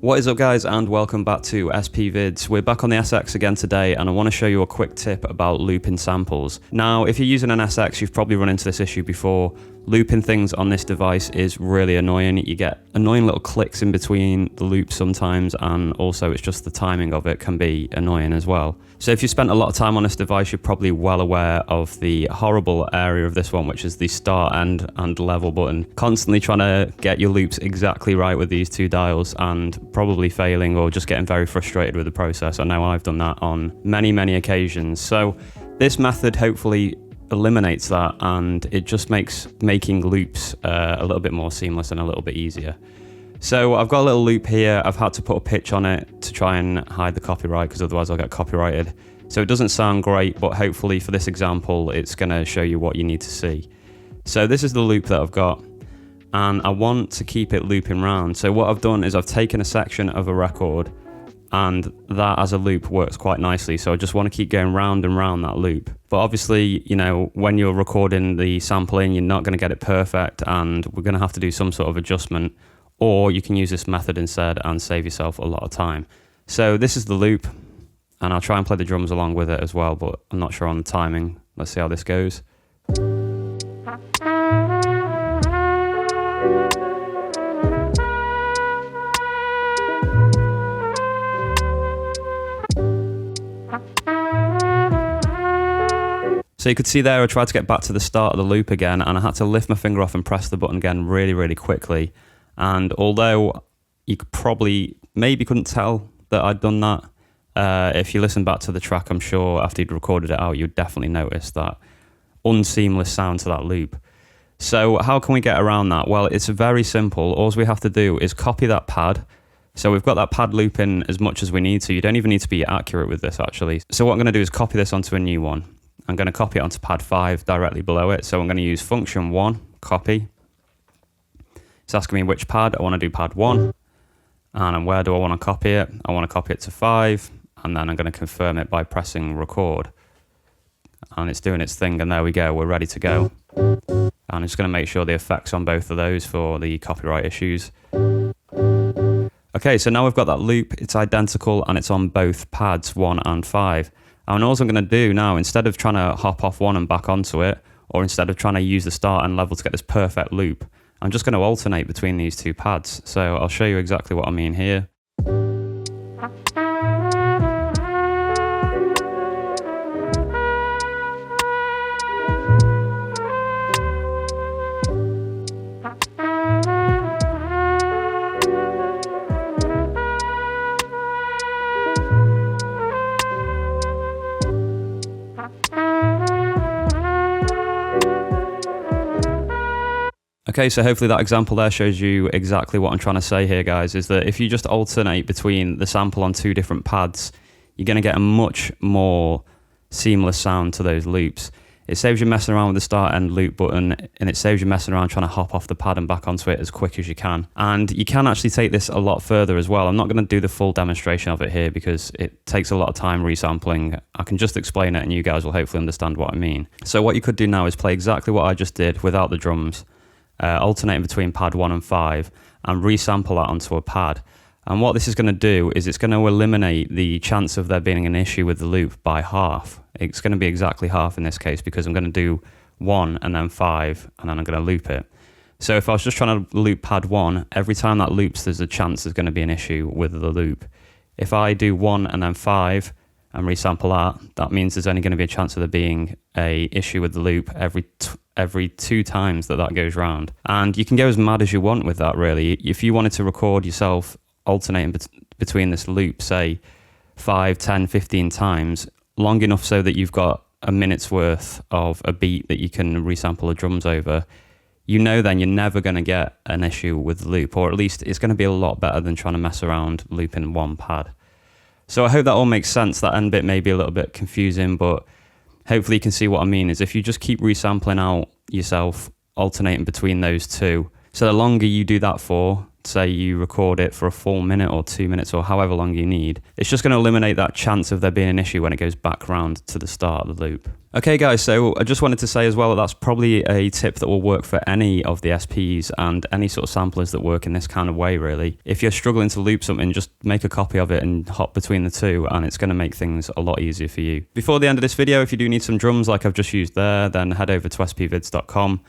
What is up guys, and welcome back to SP Vids. We're back on the SX again today, and I want to show you a quick tip about looping samples. Now, if you're using an SX, you've probably run into this issue before. Looping things on this device is really annoying. You get annoying little clicks in between the loops sometimes, and also it's just the timing of it can be annoying as well. So if you spent a lot of time on this device, you're probably well aware of the horrible area of this one, which is the start, end, and level button. Constantly trying to get your loops exactly right with these two dials and probably failing or just getting very frustrated with the process. I know I've done that on many occasions. So this method hopefully eliminates that, and it just makes making loops a little bit more seamless and a little bit easier. So I've got a little loop here. I've had to put a pitch on it to try and hide the copyright, because otherwise I'll get copyrighted. So it doesn't sound great, but hopefully for this example, it's going to show you what you need to see. So this is the loop that I've got, and I want to keep it looping round. So what I've done is I've taken a section of a record, and that as a loop works quite nicely. So I just want to keep going round and round that loop. But obviously, you know, when you're recording the sampling, you're not going to get it perfect, and we're going to have to do some sort of adjustment, or you can use this method instead and save yourself a lot of time. So this is the loop, and I'll try and play the drums along with it as well, but I'm not sure on the timing. Let's see how this goes. So you could see there I tried to get back to the start of the loop again, and I had to lift my finger off and press the button again really quickly. And although you could probably maybe couldn't tell that I'd done that, if you listen back to the track, I'm sure after you'd recorded it out, you'd definitely notice that unseamless sound to that loop. So how can we get around that? Well, it's very simple. All we have to do is copy that pad. So we've got that pad looping as much as we need to. You don't even need to be accurate with this actually. So what I'm going to do is copy this onto a new one. I'm going to copy it onto pad 5 directly below it. So I'm going to use function 1, copy. It's asking me which pad. I want to do pad 1. And where do I want to copy it? I want to copy it to 5. And then I'm going to confirm it by pressing record. And it's doing its thing, and there we go. We're ready to go. And I'm just going to make sure the effects on both of those for the copyright issues. Okay, so now we've got that loop. It's identical, and it's on both pads 1 and 5. And all I'm going to do now, instead of trying to hop off one and back onto it, or instead of trying to use the start and level to get this perfect loop, I'm just going to alternate between these two pads. So I'll show you exactly what I mean here. Okay, so hopefully that example there shows you exactly what I'm trying to say here, guys, is that if you just alternate between the sample on two different pads, you're going to get a much more seamless sound to those loops. It saves you messing around with the start end loop button, and it saves you messing around trying to hop off the pad and back onto it as quick as you can. And you can actually take this a lot further as well. I'm not going to do the full demonstration of it here because it takes a lot of time resampling. I can just explain it and you guys will hopefully understand what I mean. So what you could do now is play exactly what I just did without the drums. Alternating between pad 1 and 5 and resample that onto a pad. And what this is going to do is it's going to eliminate the chance of there being an issue with the loop by half. It's going to be exactly half in this case, because I'm going to do 1 and then 5 and then I'm going to loop it. So if I was just trying to loop pad 1, every time that loops there's a chance there's going to be an issue with the loop. If I do 1 and then 5 and resample that, that means there's only going to be a chance of there being a issue with the loop every 2 times that goes round. And you can go as mad as you want with that, really. If you wanted to record yourself alternating between this loop, say 5, 10, 15 times, long enough so that you've got a minute's worth of a beat that you can resample the drums over, you know then you're never going to get an issue with the loop, or at least it's going to be a lot better than trying to mess around looping one pad. So I hope that all makes sense. That end bit may be a little bit confusing, but hopefully you can see what I mean is if you just keep resampling out yourself, alternating between those two, so the longer you do that for, say you record it for a full minute or 2 minutes or however long you need, it's just going to eliminate that chance of there being an issue when it goes back round to the start of the loop. Okay guys, so I just wanted to say as well that that's probably a tip that will work for any of the SPs and any sort of samplers that work in this kind of way really. If you're struggling to loop something, just make a copy of it and hop between the two, and it's going to make things a lot easier for you. Before the end of this video, if you do need some drums like I've just used there, then head over to spvids.com.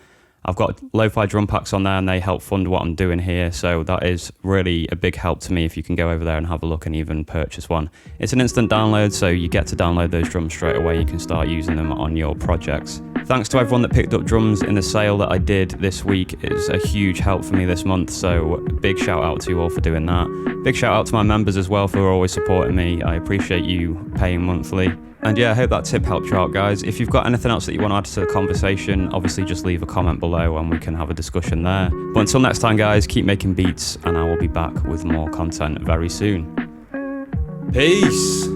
I've got lo-fi drum packs on there and they help fund what I'm doing here, so that is really a big help to me if you can go over there and have a look and even purchase one. It's an instant download, so you get to download those drums straight away. You can start using them on your projects. Thanks to everyone that picked up drums in the sale that I did this week. It's a huge help for me this month, so big shout out to you all for doing that. Big shout out to my members as well for always supporting me. I appreciate you paying monthly. And yeah, I hope that tip helped you out, guys. If you've got anything else that you want to add to the conversation, obviously just leave a comment below and we can have a discussion there. But until next time, guys, keep making beats and I will be back with more content very soon. Peace!